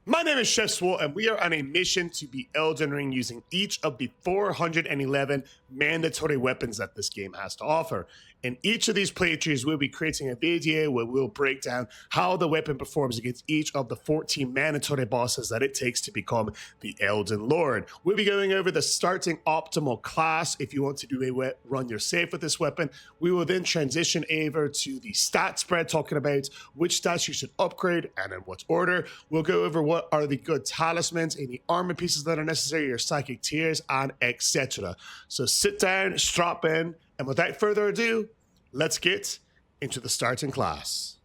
My name is Chef Swole, and we are on a mission to beat Elden Ring using each of the 411 mandatory weapons that this game has to offer. In each of these playthroughs, we'll be creating a video where we'll break down how the weapon performs against each of the 14 mandatory bosses that it takes to become the Elden Lord. We'll be going over the starting optimal class if you want to do a run your safe with this weapon. We will then transition over to the stat spread, talking about which stats you should upgrade and in what order. We'll go over what are the good talismans, any armor pieces that are necessary, your psychic tears, and etc. So sit down, strap in, and without further ado, let's get into the starting class.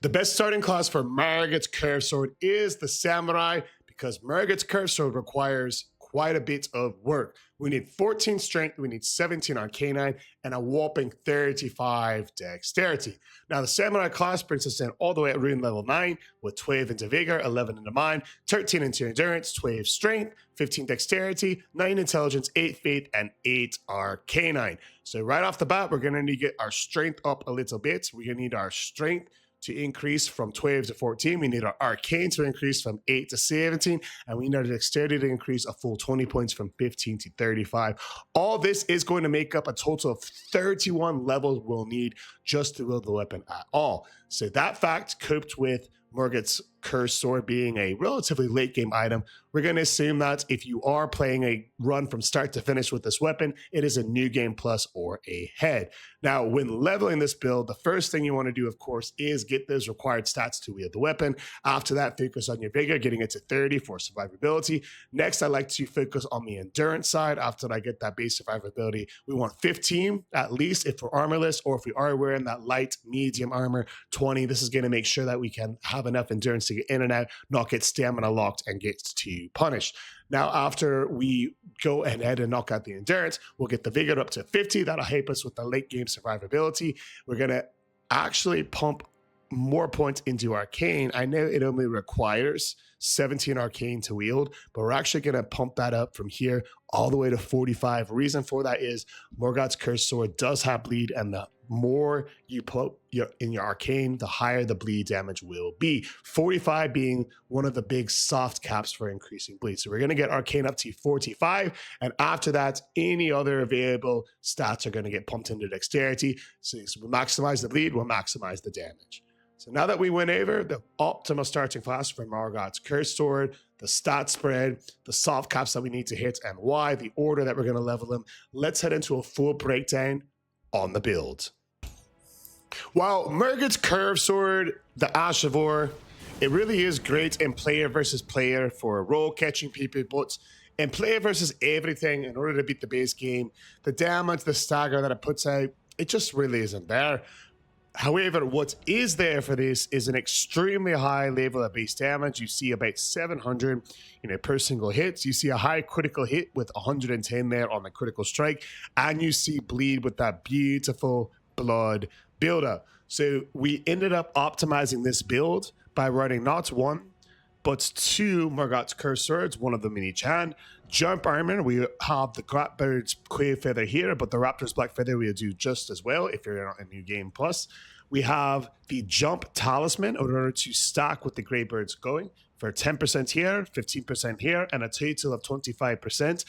The best starting class for Margit's curved sword is the samurai, because Margit's curved sword requires quite a bit of work. We need 14 strength, we need 17 arcanine, and a whopping 35 dexterity. Now, the samurai class brings us in all the way at rune level 9 with 12 into vigor, 11 into mind, 13 into endurance, 12 strength, 15 dexterity, 9 intelligence, 8 faith, and 8 arcanine. So right off the bat, we're going to need to get our strength up a little bit. We're going to need our strength to increase from 12 to 14. We need our arcane to increase from 8 to 17, and we need our dexterity to increase a full 20 points from 15 to 35. All this is going to make up a total of 31 levels we'll need just to wield the weapon at all. So that fact, coupled with Morgott's cursed sword being a relatively late game item, we're going to assume that if you are playing a run from start to finish with this weapon, it is a new game plus or ahead. Now, when leveling this build, the first thing you want to do, of course, is get those required stats to wield the weapon. After that, focus on your vigor, getting it to 30 for survivability. Next, I like to focus on the endurance side. After I get that base survivability, we want 15 at least if we're armorless, or if we are wearing that light medium armor, 20. This is going to make sure that we can have enough endurance to get in and out, not get stamina locked and get too punished. Now, after we go ahead and knock out the endurance, we'll get the vigor up to 50. That'll help us with the late game survivability. We're going to actually pump more points into arcane. I know it only requires 17 arcane to wield, but we're actually going to pump that up from here all the way to 45. Reason for that is Morgott's cursed sword does have bleed, and the more you put in your arcane, the higher the bleed damage will be. 45 being one of the big soft caps for increasing bleed. So we're going to get arcane up to 45, and after that, any other available stats are going to get pumped into dexterity. So we'll maximize the bleed, we'll maximize the damage. So now that we went over the optimal starting class for Morgott's cursed sword, the stat spread, the soft caps that we need to hit, and why, the order that we're going to level them, let's head into a full breakdown on the build. While Morgott's curved sword, the Ashavor, it really is great in player versus player for role catching people, but in player versus everything, in order to beat the base game, the damage, the stagger that it puts out, it just really isn't there. However, what is there for this is an extremely high level of base damage. You see about 700 per single hit. You see a high critical hit with 110 there on the critical strike, and you see bleed with that beautiful blood buildup. So we ended up optimizing this build by running not one, but two Morgott's cursed swords, one of them in each hand. Jump armor, we have the Blackbird's Quail Feather here, but the Raptor's Black Feather we'll do just as well if you're not a new game plus. We have the Jump Talisman in order to stack with the Greybird's going for 10% here, 15% here, and a total of 25%.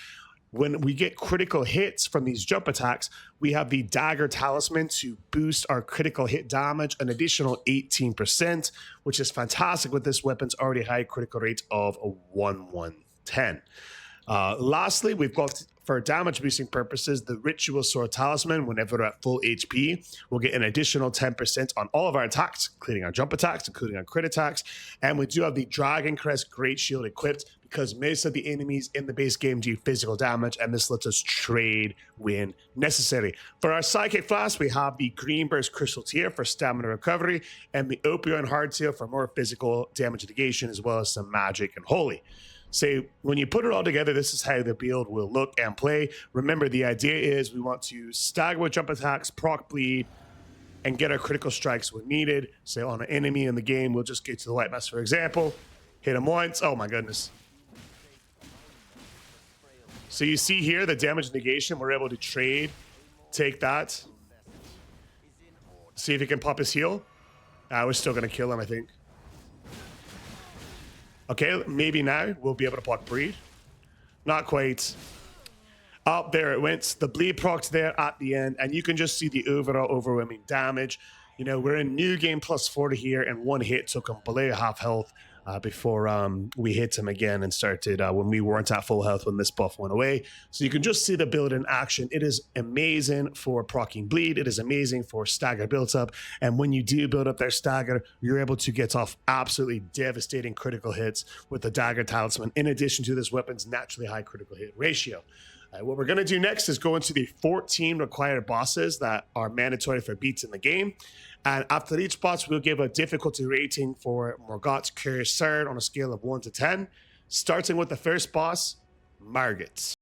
When we get critical hits from these jump attacks, we have the Dagger Talisman to boost our critical hit damage an additional 18%, which is fantastic with this weapon's already high critical rate of 1110. Lastly, we've got, for damage boosting purposes, the Ritual Sword Talisman. Whenever we're at full HP, we'll get an additional 10% on all of our attacks, including our jump attacks, including our crit attacks. And we do have the Dragon Crest Great Shield equipped, because most of the enemies in the base game do physical damage, and this lets us trade when necessary. For our Psychic Flask, we have the Greenbird's Crystal Tear for stamina recovery, and the Opioid Hardtail for more physical damage negation, as well as some magic and holy. So when you put it all together, this is how the build will look and play. Remember, the idea is we want to stagger with jump attacks, proc bleed, and get our critical strikes when needed. So on an enemy in the game, we'll just get to the White Mass, for example. Hit him once. Oh my goodness. So you see here the damage negation. We're able to trade. Take that. See if he can pop his heal. We're still going to kill him, I think. Okay, maybe now we'll be able to block Breed. Not quite. Up there it went. The bleed procs there at the end, and you can just see the overall overwhelming damage. You know, we're in new game plus 40 here, and one hit took him below half health before we hit him again and started when we weren't at full health when this buff went away. So you can just see the build in action. It is amazing for proccing bleed. It is amazing for stagger built up. And when you do build up their stagger, you're able to get off absolutely devastating critical hits with the dagger talisman, in addition to this weapon's naturally high critical hit ratio. What we're going to do next is go into the 14 required bosses that are mandatory for beats in the game. And after each boss, we'll give a difficulty rating for Morgott's Cursed Sword on a scale of 1 to 10, starting with the first boss, Margit.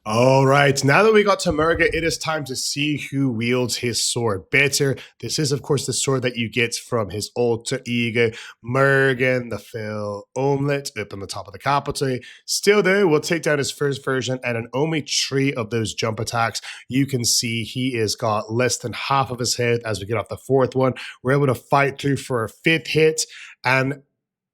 All right, now that we got to Morgott, it is time to see who wields his sword better. This is, of course, the sword that you get from his alter ego, Morgott, the Fell Omelet, up on the top of the capital. Still, though, we'll take down his first version, and in only 3 of those jump attacks, you can see he has got less than half of his health. As we get off the 4th one, we're able to fight through for a 5th hit, and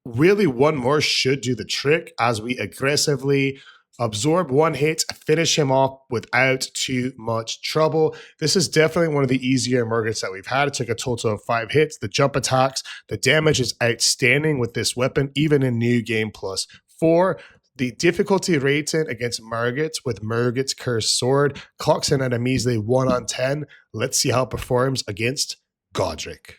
really one more should do the trick as we aggressively absorb 1 hit, finish him off without too much trouble. This is definitely one of the easier Morgotts that we've had. It took a total of 5 hits. The jump attacks, the damage is outstanding with this weapon, even in new game plus 4. The difficulty rating against Morgott with Morgott's Cursed Sword clocks in at a measly 1 on 10. Let's see how it performs against Godrick.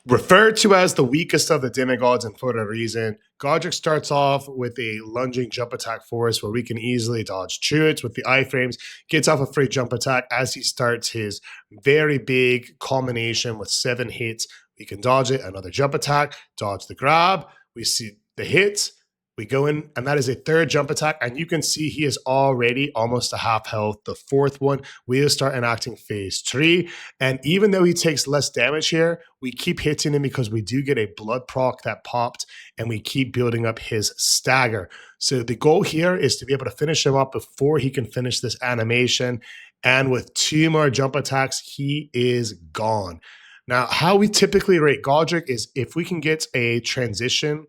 Referred to as the weakest of the demigods, and for a reason, Godrick starts off with a lunging jump attack for us where we can easily dodge through it with the iframes, gets off a free jump attack as he starts his very big combination with 7 hits. We can dodge it, another jump attack, dodge the grab, we see the hit, we go in, and that is a 3rd jump attack, and you can see he is already almost a half health. The 4th one, we'll start enacting phase 3, and even though he takes less damage here, we keep hitting him because we do get a blood proc that popped, and we keep building up his stagger. So the goal here is to be able to finish him up before he can finish this animation, and with 2 more jump attacks, he is gone. Now, how we typically rate Godrick is if we can get a transition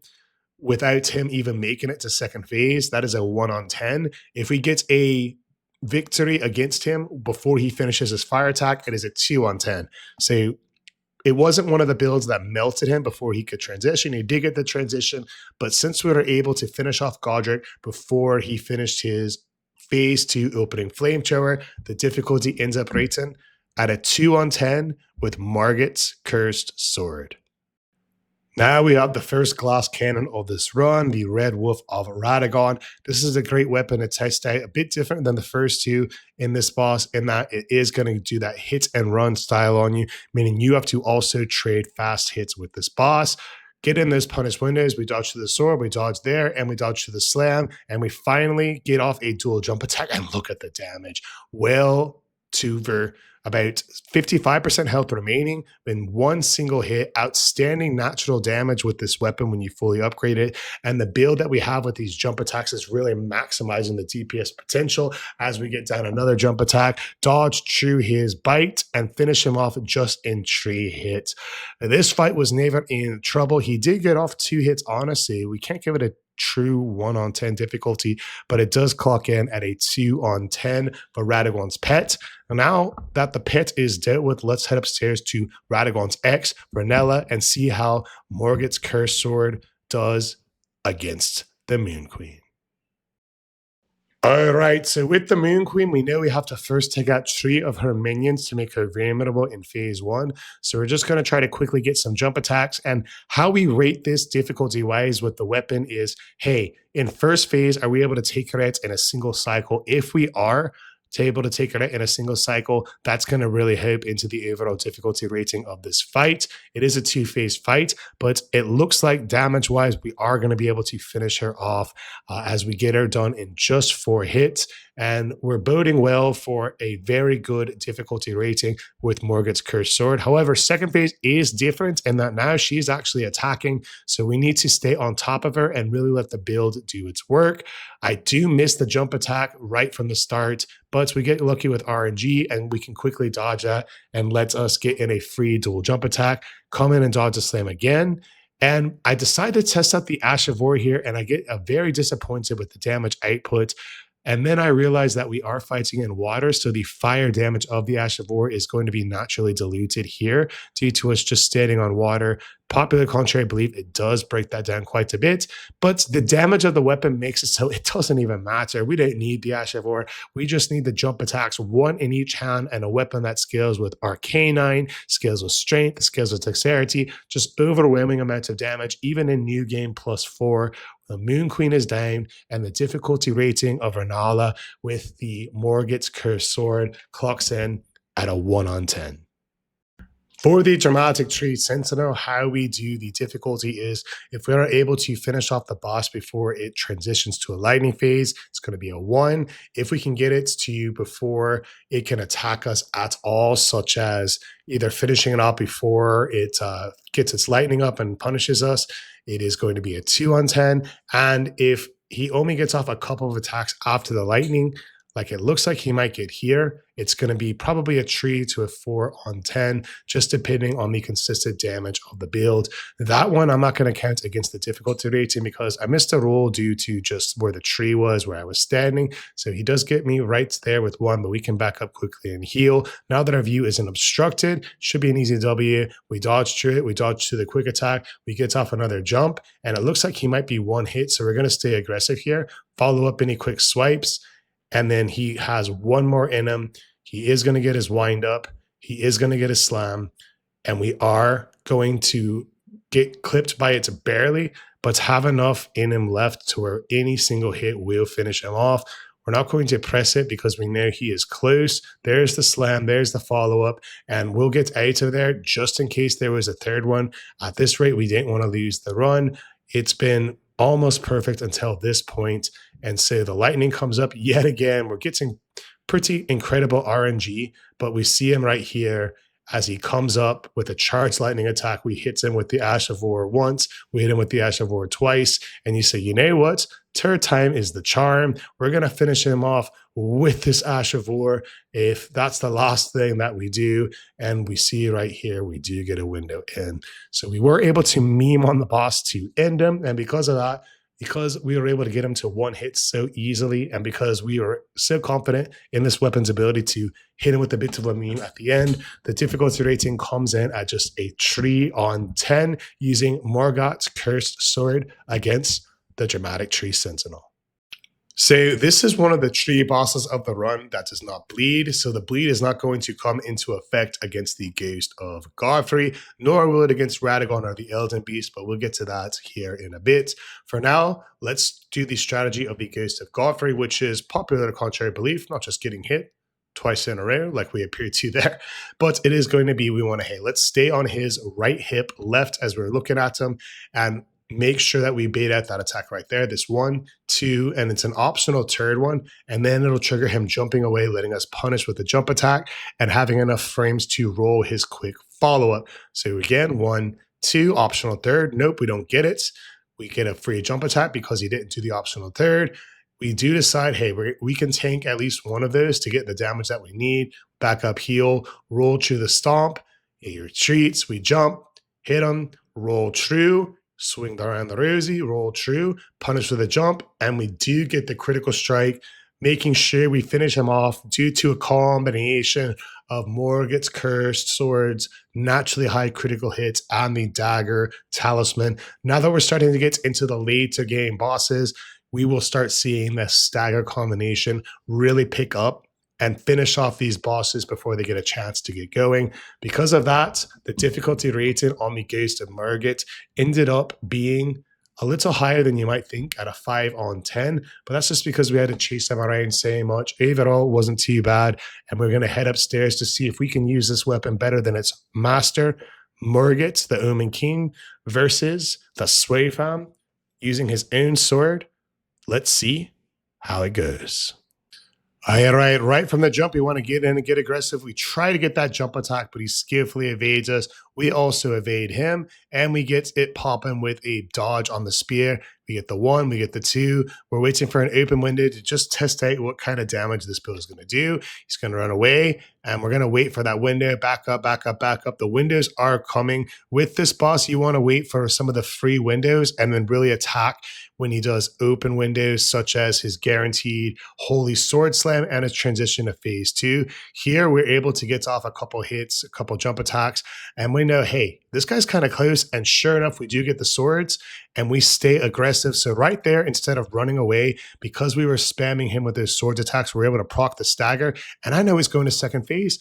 without him even making it to 2nd phase, that is a 1 on 10. If we get a victory against him before he finishes his fire attack, it is a 2 on 10. So it wasn't one of the builds that melted him before he could transition. He did get the transition, but since we were able to finish off Godrick before he finished his phase 2 opening flame shower, the difficulty ends up rating at a 2 on 10 with Margit's Cursed Sword. Now we have the first glass cannon of this run, the Red Wolf of Radagon. This is a great weapon to test out, a bit different than the first 2 in this boss in that it is going to do that hit and run style on you, meaning you have to also trade fast hits with this boss. Get in those punish windows, we dodge to the sword, we dodge there, and we dodge to the slam, and we finally get off a dual jump attack, and look at the damage. Well, to about 55% health remaining in 1 single hit. Outstanding natural damage with this weapon when you fully upgrade it. And the build that we have with these jump attacks is really maximizing the DPS potential as we get down another jump attack, dodge through his bite, and finish him off just in 3 hits. Now, this fight was never in trouble. He did get off 2 hits, honestly. We can't give it a true 1 on 10 difficulty, but it does clock in at a 2 on 10 for Radagon's pet. And now that the pet is dealt with, let's head upstairs to Radagon's ex, Rennala, and see how Morgott's Cursed Sword does against the Moon Queen. All right, so with the Moon Queen, we know we have to first take out 3 of her minions to make her vulnerable in phase 1. So we're just going to try to quickly get some jump attacks. And how we rate this difficulty-wise with the weapon is, hey, in first phase, are we able to take her out in a single cycle? If we are able to take her out in a single cycle, that's going to really help into the overall difficulty rating of this fight. It is a 2-phase fight, but it looks like damage-wise, we are going to be able to finish her off as we get her done in just 4 hits. And we're boding well for a very good difficulty rating with Morgott's Cursed Sword. However, second phase is different in that now she's actually attacking, so we need to stay on top of her and really let the build do its work. I do miss the jump attack right from the start, but we get lucky with RNG and we can quickly dodge that and let us get in a free dual jump attack, come in and dodge the slam again. And I decided to test out the Ash of War here, and I get very disappointed with the damage output. And then I realized that we are fighting in water, so the fire damage of the Ash of War is going to be naturally diluted here due to us just standing on water. Popular contrary belief, it does break that down quite a bit, but the damage of the weapon makes it so it doesn't even matter. We don't need the Ash of War. We just need the jump attacks, one in each hand, and a weapon that scales with Arcanine, scales with Strength, scales with Dexterity, just overwhelming amount of damage, even in New Game +4. The Moon Queen is down, and the difficulty rating of Rennala with the Morgott's Cursed Sword clocks in at a 1 on 10. For the dramatic tree Sentinel, how we do the difficulty is if we are able to finish off the boss before it transitions to a lightning phase, it's going to be a 1. If we can get it to before it can attack us at all, such as either finishing it off before it gets its lightning up and punishes us, it is going to be a 2 on 10. And if he only gets off a couple of attacks after the lightning, like it looks like he might get here, it's going to be probably a 3 to a 4 on 10, just depending on the consistent damage of the build. That one I'm not going to count against the difficulty rating because I missed a roll due to just where the tree was, where I was standing. So he does get me right there with 1, but we can back up quickly and heal. Now that our view isn't obstructed, should be an easy W. We dodge through it. We dodge to the quick attack. We get off another jump, and it looks like he might be 1 hit. So we're going to stay aggressive here. Follow up any quick swipes. And then he has 1 more in him. He is going to get his wind up. He is going to get his slam. And we are going to get clipped by it barely, but have enough in him left to where any single hit will finish him off. We're not going to press it because we know he is close. There's the slam. There's the follow-up. And we'll get out of there just in case there was a third one. At this rate, we didn't want to lose the run. It's been almost perfect until this point. And so the lightning comes up yet again. We're getting pretty incredible RNG, but we see him right here as he comes up with a charged lightning attack. We hit him with the Ash of War once, we hit him with the Ash of War twice, and you say, you know what? Third time is the charm. We're going to finish him off with this Ash of War if that's the last thing that we do. And we see right here, we do get a window in. So we were able to meme on the boss to end him. And because of that, because we were able to get him to 1 hit so easily, and because we were so confident in this weapon's ability to hit him with a bit of a meme at the end, the difficulty rating comes in at just a 3 on 10 using Morgott's Cursed Sword against the dramatic tree Sentinel. So this is one of the tree bosses of the run that does not bleed. So the bleed is not going to come into effect against the Ghost of Godfrey, nor will it against Radagon or the Elden Beast, but we'll get to that here in a bit. For now, let's do the strategy of the Ghost of Godfrey, which is popular contrary belief, not just getting hit twice in a row like we appear to there, but it is going to be, we want to, hey, let's stay on his right hip left as we're looking at him, and make sure that we bait out that attack right there. This 1, 2, and it's an optional third one. And then it'll trigger him jumping away, letting us punish with the jump attack and having enough frames to roll his quick follow-up. So again, 1, 2, optional third. Nope, we don't get it. We get a free jump attack because he didn't do the optional third. We do decide, hey, we can tank at least one of those to get the damage that we need. Back up, heal, roll through the stomp. He retreats, we jump, hit him, roll true, swing around the rosy, roll true, punish with a jump, and we do get the critical strike, making sure we finish him off due to a combination of Morgott's Cursed Swords, naturally high critical hits, and the Dagger Talisman. Now that we're starting to get into the later game bosses, we will start seeing this stagger combination really pick up and finish off these bosses before they get a chance to get going. Because of that, the difficulty rating on the Ghost of Margit ended up being a little higher than you might think at a 5 on 10, but that's just because we had to chase them around so much. Overall, wasn't too bad, and we're going to head upstairs to see if we can use this weapon better than its master, Morgott, the Omen King, versus the Sway Fam using his own sword. Let's see how it goes. All right from the jump, we want to get in and get aggressive. We try to get that jump attack, but he skillfully evades us. We also evade him, and we get it popping with a dodge on the spear. We get the 1, we get the 2. We're waiting for an open window to just test out what kind of damage this build is going to do. He's going to run away, and we're going to wait for that window. Back up, back up, back up. The windows are coming. With this boss, you want to wait for some of the free windows and then really attack when he does open windows, such as his guaranteed Holy Sword Slam and his transition to phase 2. Here, we're able to get off a couple hits, a couple jump attacks, and we know, hey, this guy's kind of close. And sure enough, we do get the swords, and we stay aggressive. So right there, instead of running away, because we were spamming him with those swords attacks, we're able to proc the stagger. And I know he's going to second phase,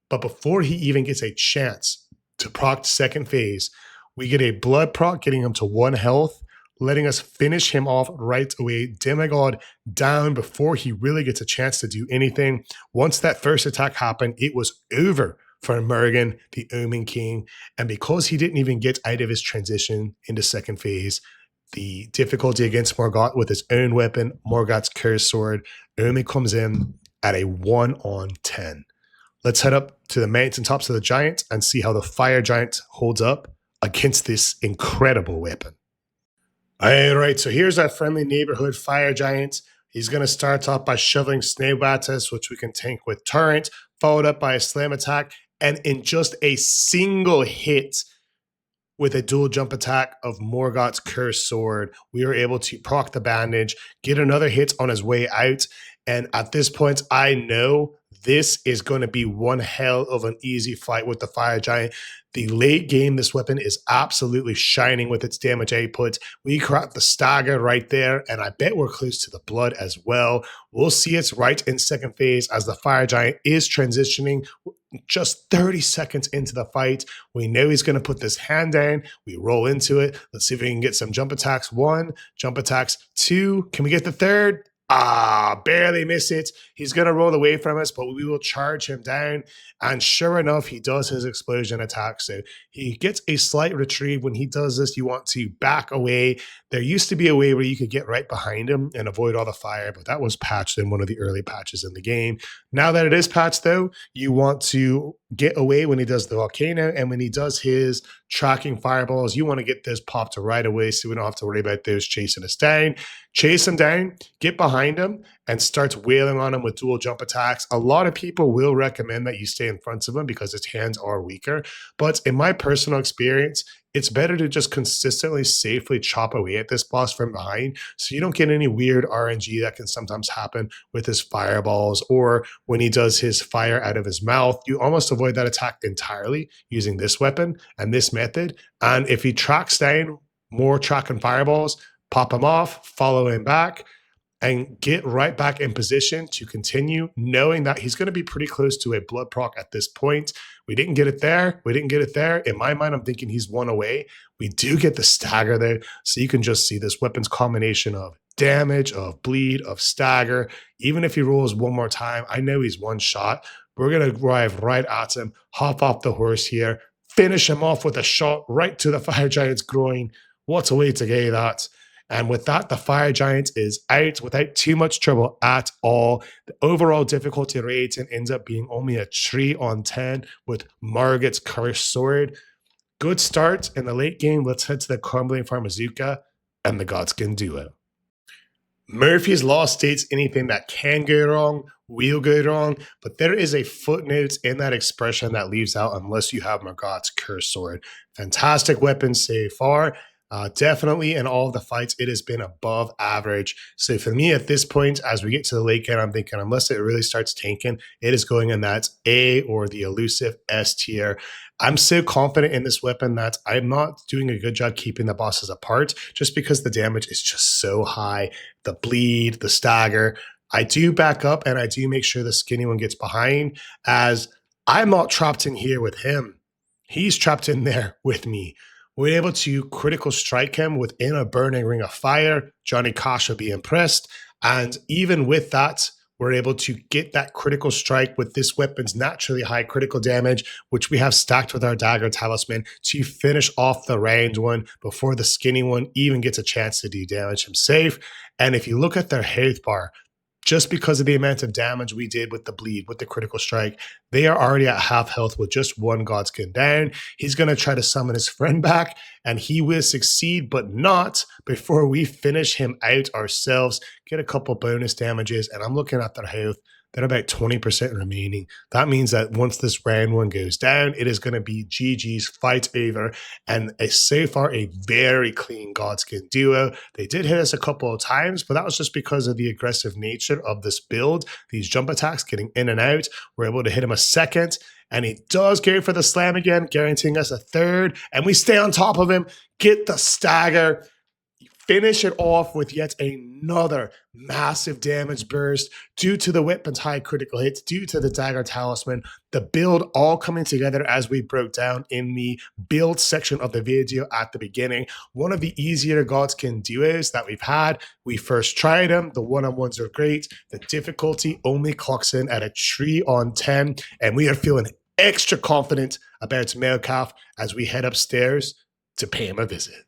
but before he even gets a chance to proc second phase, we get a blood proc, getting him to 1 health, letting us finish him off right away. Demigod down before he really gets a chance to do anything. Once that first attack happened, it was over for Morgott, the Omen King. And because he didn't even get out of his transition into second phase, the difficulty against Morgott with his own weapon, Morgott's Curse Sword, only comes in at a 1 on 10. Let's head up to the mountaintops of the giant and see how the fire giant holds up against this incredible weapon. All right, so here's our friendly neighborhood fire giant. He's going to start off by shoveling snow at us, which we can tank with Torrent, followed up by a slam attack, and in just a single hit with a dual jump attack of Morgott's Curse Sword, we were able to proc the bandage, get another hit on his way out, and at this point, I know this is going to be one hell of an easy fight with the fire giant. The late game, this weapon is absolutely shining with its damage output. We cracked the stagger right there, and I bet we're close to the blood as well. We'll see it's right in second phase as the fire giant is transitioning just 30 seconds into the fight. We know he's going to put this hand down. We roll into it. Let's see if we can get some jump attacks. 1, jump attacks 2. Can we get the 3rd? Barely miss it. He's going to roll away from us, but we will charge him down. And sure enough, he does his explosion attack. So he gets a slight retrieve. When he does this, you want to back away. There used to be a way where you could get right behind him and avoid all the fire, but that was patched in one of the early patches in the game. Now that it is patched, though, you want to get away when he does the volcano, and when he does his tracking fireballs, you want to get this popped right away so we don't have to worry about those chasing us down. Chase him down, get behind him, and start wailing on him with dual jump attacks. A lot of people will recommend that you stay in front of him because his hands are weaker, but in my personal experience, it's better to just consistently, safely chop away at this boss from behind so you don't get any weird RNG that can sometimes happen with his fireballs, or when he does his fire out of his mouth. You almost avoid that attack entirely using this weapon and this method. And if he tracks down more tracking fireballs, pop him off, follow him back, and get right back in position to continue, knowing that he's going to be pretty close to a blood proc at this point. We didn't get it there. We didn't get it there. In my mind, I'm thinking he's 1 away. We do get the stagger there. So you can just see this weapon's combination of damage, of bleed, of stagger. Even if he rolls one more time, I know he's 1 shot. We're going to arrive right at him, hop off the horse here, finish him off with a shot right to the fire giant's groin. What a way to get that. And with that, the fire giant is out without too much trouble at all. The overall difficulty rating ends up being only a 3 on 10 with Margit's Cursed Sword. Good start in the late game. Let's head to the Crumbling Pharmazuka and the Godskin Duo. Murphy's Law states anything that can go wrong will go wrong, but there is a footnote in that expression that leaves out unless you have Morgott's Cursed Sword. Fantastic weapon so far. Definitely in all of the fights, it has been above average. So for me at this point, as we get to the late game, I'm thinking unless it really starts tanking, it is going in that A or the elusive S tier. I'm so confident in this weapon that I'm not doing a good job keeping the bosses apart just because the damage is just so high. The bleed, the stagger. I do back up and I do make sure the skinny one gets behind, as I'm not trapped in here with him. He's trapped in there with me. We're able to critical strike him within a burning ring of fire. Johnny Cash will be impressed. And even with that, we're able to get that critical strike with this weapon's naturally high critical damage, which we have stacked with our dagger talisman to finish off the range one before the skinny one even gets a chance to do damage himself. And if you look at their health bar, just because of the amount of damage we did with the bleed, with the critical strike, they are already at half health with just one Godskin down. He's going to try to summon his friend back, and he will succeed, but not before we finish him out ourselves, get a couple bonus damages, and I'm looking at their health. They're about 20% remaining. That means that once this round one goes down, it is going to be GG's, fight over, and so far a very clean Godskin Duo. They did hit us a couple of times, but that was just because of the aggressive nature of this build. These jump attacks getting in and out. We're able to hit him a second, and he does go for the slam again, guaranteeing us a third, and we stay on top of him, get the stagger, finish it off with yet another massive damage burst due to the weapon's high critical hits, due to the dagger talisman, the build all coming together as we broke down in the build section of the video at the beginning. One of the easier Godskin duos that we've had. We first tried them. The one-on-ones are great. The difficulty only clocks in at a 3 on 10, and we are feeling extra confident about Malkeith as we head upstairs to pay him a visit.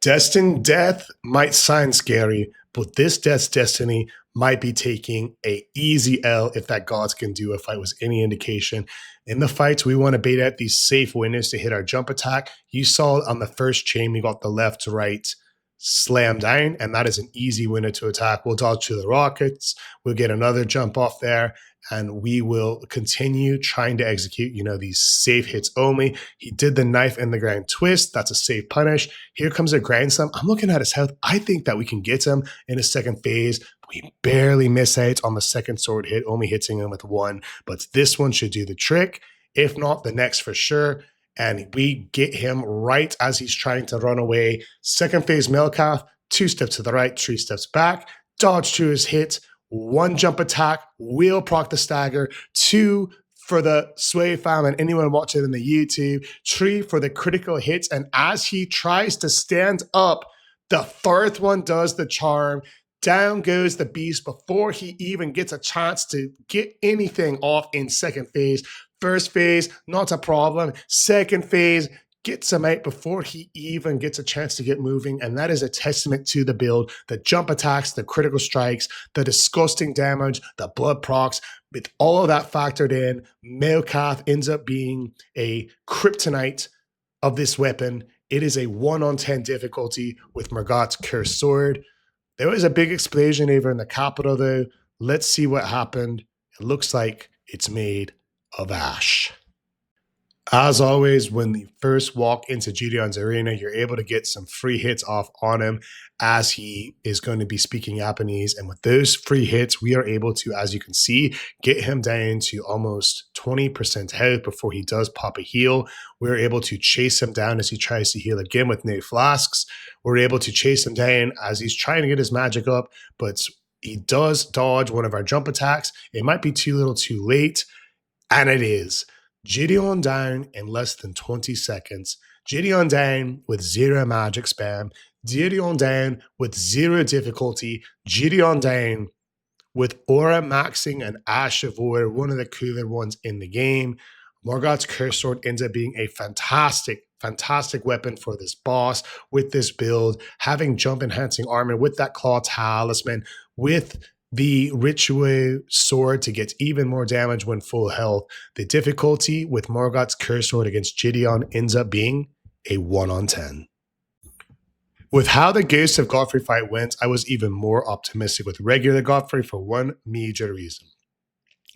Destined death might sound scary, but this death's destiny might be taking a easy L if that Godskin Duo fight was any indication. In the fights, we want to bait out these safe winners to hit our jump attack. You saw on the first chain, we got the left to right slam down, and that is an easy winner to attack. We'll dodge to the rockets. We'll get another jump off there, and we will continue trying to execute, these safe hits only. He did the knife in the ground twist. That's a safe punish. Here comes a ground slam. I'm looking at his health. I think that we can get him in a second phase. We barely miss out on the second sword hit, only hitting him with one, but this one should do the trick. If not, the next for sure. And we get him right as he's trying to run away. Second phase Malkeith, 2 steps to the right, 3 steps back, dodge to his hit, 1 jump attack, will proc the stagger, 2 for the sway fam and anyone watching in the YouTube, 3 for the critical hits. And as he tries to stand up, the 4th one does the charm. Down goes the beast before he even gets a chance to get anything off in second phase. First phase, not a problem. Second phase, gets him out before he even gets a chance to get moving. And that is a testament to the build, the jump attacks, the critical strikes, the disgusting damage, the blood procs. With all of that factored in, Malkeith ends up being a kryptonite of this weapon. It is a 1 on 10 difficulty with Morgott's cursed sword. There was a big explosion over in the capital though. Let's see what happened. It looks like it's made of ash. As always, when you first walk into Gideon's arena, you're able to get some free hits off on him as he is going to be speaking Japanese. And with those free hits, we are able to, as you can see, get him down to almost 20% health before he does pop a heal. We're able to chase him down as he tries to heal again with no flasks. We're able to chase him down as he's trying to get his magic up, but he does dodge one of our jump attacks. It might be too little too late, and it is. Gideon down in less than 20 seconds. Gideon down with 0 magic spam. Gideon down with 0 difficulty. Gideon down with aura maxing and Ash of War, one of the cooler ones in the game. Morgott's Curse Sword ends up being a fantastic weapon for this boss with this build, having jump enhancing armor with that claw talisman, with the ritual sword to get even more damage when full health. The difficulty with Morgott's Curse Sword against Gideon ends up being a 1 on 10. With how the Ghost of Godfrey fight went, I was even more optimistic with regular Godfrey for one major reason.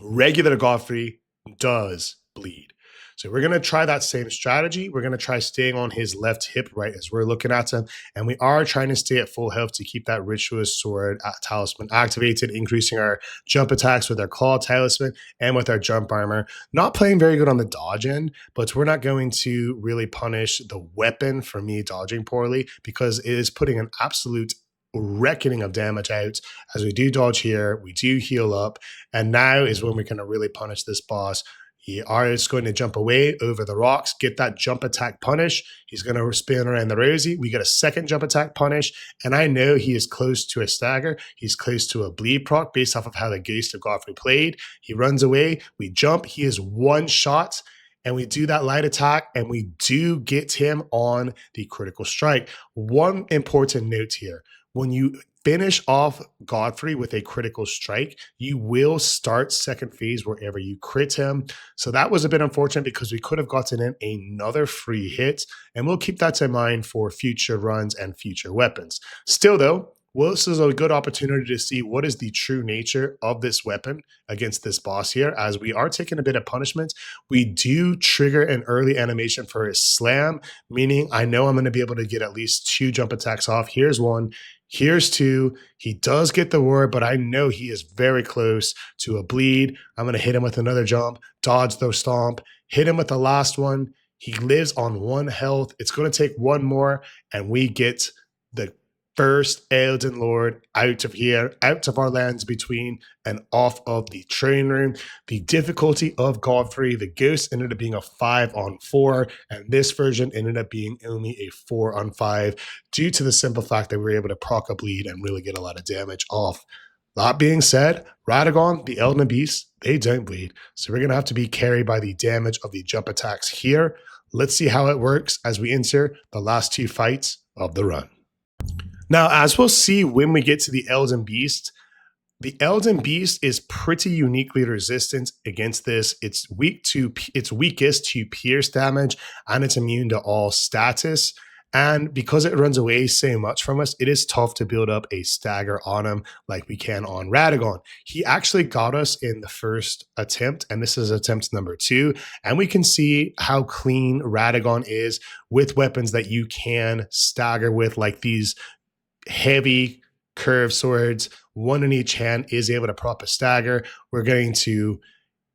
Regular Godfrey does bleed. So we're going to try that same strategy. We're going to try staying on his left hip right as we're looking at him. And we are trying to stay at full health to keep that Ritualist Sword talisman activated, increasing our jump attacks with our claw talisman and with our jump armor. Not playing very good on the dodge end, but we're not going to really punish the weapon for me dodging poorly because it is putting an absolute reckoning of damage out. As we do dodge here, we do heal up. And now is when we're going to really punish this boss. He is going to jump away over the rocks, get that jump attack punish. He's going to spin around the rosy. We get a second jump attack punish. And I know he is close to a stagger. He's close to a bleed proc based off of how the Ghost of Godfrey played. He runs away. We jump. He is 1 shot. And we do that light attack. And we do get him on the critical strike. One important note here. when you finish off Godfrey with a critical strike, you will start second phase wherever you crit him. So that was a bit unfortunate because we could have gotten in another free hit, and we'll keep that in mind for future runs and future weapons. Still though, well, this is a good opportunity to see what is the true nature of this weapon against this boss here. As we are taking a bit of punishment, we do trigger an early animation for his slam, meaning I know I'm going to be able to get at least 2 jump attacks off. Here's 1. Here's 2. He does get the ward, but I know he is very close to a bleed. I'm going to hit him with another jump, dodge the stomp, hit him with the last one. He lives on 1 health. It's going to take 1 more, and we get the first Elden Lord out of here, out of our lands between and off of the train room. The difficulty of Godfrey, the ghost ended up being a 5-on-4, and this version ended up being only a 4-on-5 due to the simple fact that we were able to proc a bleed and really get a lot of damage off. That being said, Radagon, the Elden Beast, they don't bleed. So we're going to have to be carried by the damage of the jump attacks here. Let's see how it works as we enter the last 2 fights of the run. Now, as we'll see when we get to the Elden Beast is pretty uniquely resistant against this. It's weakest to pierce damage, and it's immune to all status. And because it runs away so much from us, it is tough to build up a stagger on him like we can on Radagon. He actually got us in the first attempt, and this is attempt number 2. And we can see how clean Radagon is with weapons that you can stagger with, like these heavy curved swords. 1 in each hand is able to prop a stagger. We're going to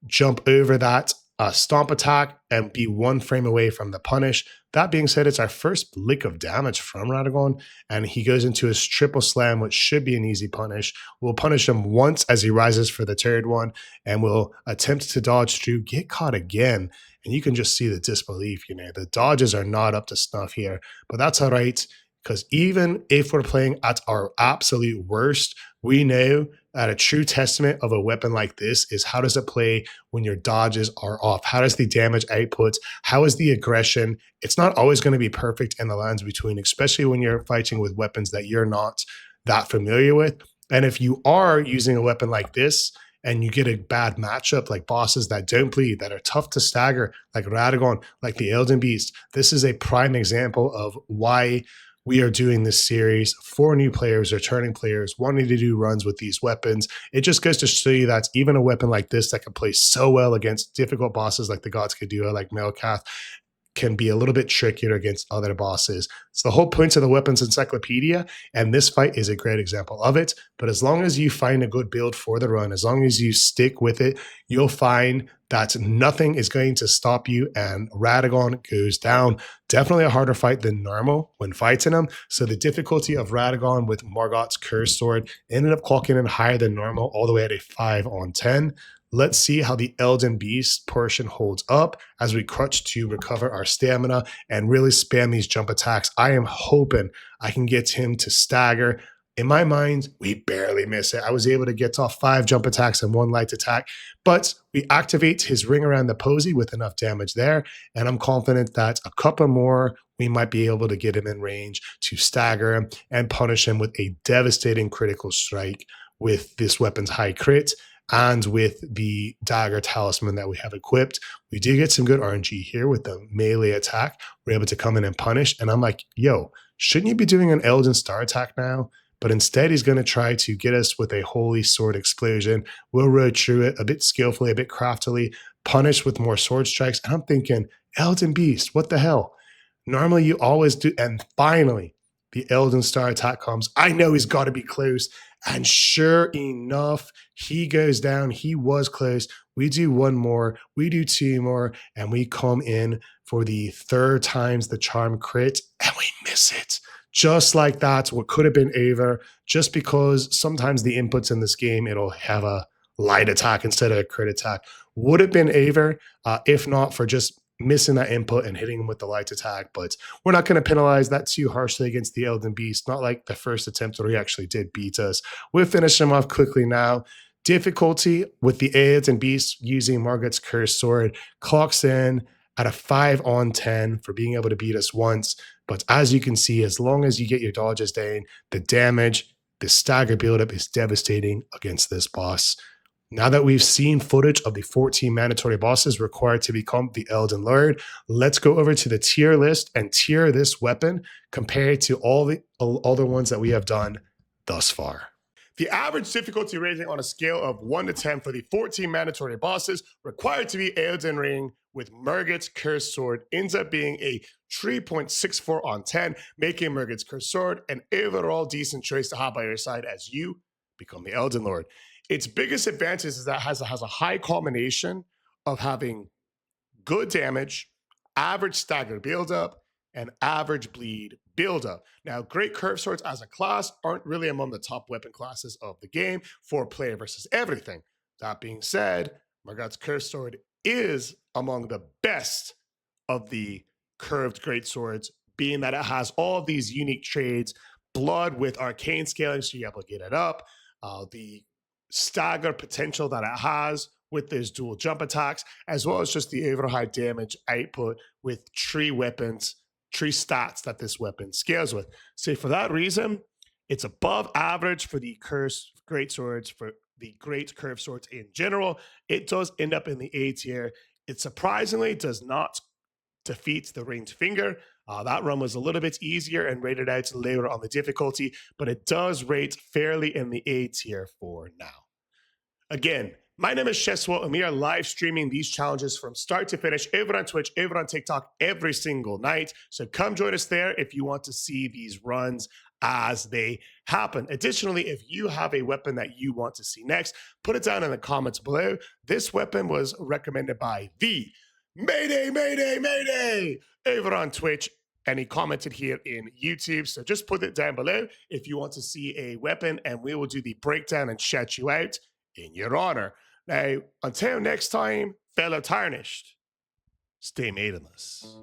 jump over that stomp attack and be 1 frame away from the punish. That being said, it's our first lick of damage from Radagon, and he goes into his triple slam, which should be an easy punish. We'll punish him once as he rises for the 3rd one, and we'll attempt to dodge through, get caught again, and you can just see the disbelief. The dodges are not up to snuff here, but that's all right. Because even if we're playing at our absolute worst, we know that a true testament of a weapon like this is how does it play when your dodges are off? How does the damage output? How is the aggression? It's not always going to be perfect in the lands between, especially when you're fighting with weapons that you're not that familiar with. And if you are using a weapon like this and you get a bad matchup, like bosses that don't bleed, that are tough to stagger, like Radagon, like the Elden Beast, this is a prime example of why we are doing this series for new players, returning players, wanting to do runs with these weapons. It just goes to show you that even a weapon like this that can play so well against difficult bosses like the Godskin Duo, like Malkeith, can be a little bit trickier against other bosses. It's the whole point of the weapons encyclopedia, and this fight is a great example of it. But as long as you find a good build for the run, as long as you stick with it, you'll find that nothing is going to stop you, and Radagon goes down. Definitely a harder fight than normal when fighting him. So the difficulty of Radagon with Morgott's Cursed Sword ended up clocking in higher than normal, all the way at a 5-on-10. Let's see how the Elden Beast portion holds up as we crutch to recover our stamina and really spam these jump attacks. I am hoping I can get him to stagger. In my mind, we barely miss it. I was able to get off 5 jump attacks and 1 light attack, but we activate his ring around the posy with enough damage there, and I'm confident that a couple more, we might be able to get him in range to stagger him and punish him with a devastating critical strike with this weapon's high crit. And with the dagger talisman that we have equipped, we do get some good RNG here with the melee attack. We're able to come in and punish. And I'm like, yo, shouldn't you be doing an Elden Star attack now? But instead, he's going to try to get us with a Holy Sword Explosion. We'll road through it a bit skillfully, a bit craftily, punish with more sword strikes. And I'm thinking, Elden Beast, what the hell? Normally, you always do. And finally, the Elden Star attack comes. I know he's got to be close. And sure enough, he goes down. He was close. We do 1 more. We do 2 more. And we come in for the 3rd times the charm crit. And we miss it. Just like that, what could have been over, just because sometimes the inputs in this game, it'll have a light attack instead of a crit attack. Would have been over if not for just missing that input and hitting him with the light attack. But we're not going to penalize that too harshly against the Elden Beast, not like the first attempt where he actually did beat us. We'll finish him off quickly now. Difficulty with the Elden Beast using Margit's Cursed Sword clocks in at a 5 on 10 for being able to beat us once. But as you can see, as long as you get your dodges down, the damage, the stagger buildup is devastating against this boss. Now that we've seen footage of the 14 mandatory bosses required to become the Elden Lord, let's go over to the tier list and tier this weapon compared to all the other ones that we have done thus far. The average difficulty rating on a scale of 1 to 10 for the 14 mandatory bosses required to be Elden Ring with Margit's Cursed Sword ends up being a 3.64 on 10, making Margit's Cursed Sword an overall decent choice to have by your side as you become the Elden Lord. Its biggest advantage is that it has a high combination of having good damage, average stagger buildup, and average bleed buildup. Now, great curved swords as a class aren't really among the top weapon classes of the game for player versus everything. That being said, Morgott's curved sword is among the best of the curved great swords, being that it has all of these unique trades, blood with arcane scaling, so you're able to get it up, the stagger potential that it has with those dual jump attacks, as well as just the over high damage output with tree weapons, tree stats that this weapon scales with. So for that reason, it's above average for the cursed great swords, for the great curved swords in general. It does end up in the A tier. It surprisingly does not defeat the ringed finger. That run was a little bit easier and rated out lower on the difficulty, but it does rate fairly in the A tier for now. Again, my name is Cheswo, and we are live streaming these challenges from start to finish over on Twitch, over on TikTok every single night. So come join us there if you want to see these runs as they happen. Additionally, if you have a weapon that you want to see next, put it down in the comments below. This weapon was recommended by the Mayday over on Twitch, and he commented here in YouTube. So just put it down below if you want to see a weapon, and we will do the breakdown and shout you out in your honor. Now, until next time, fellow Tarnished, stay maidenless.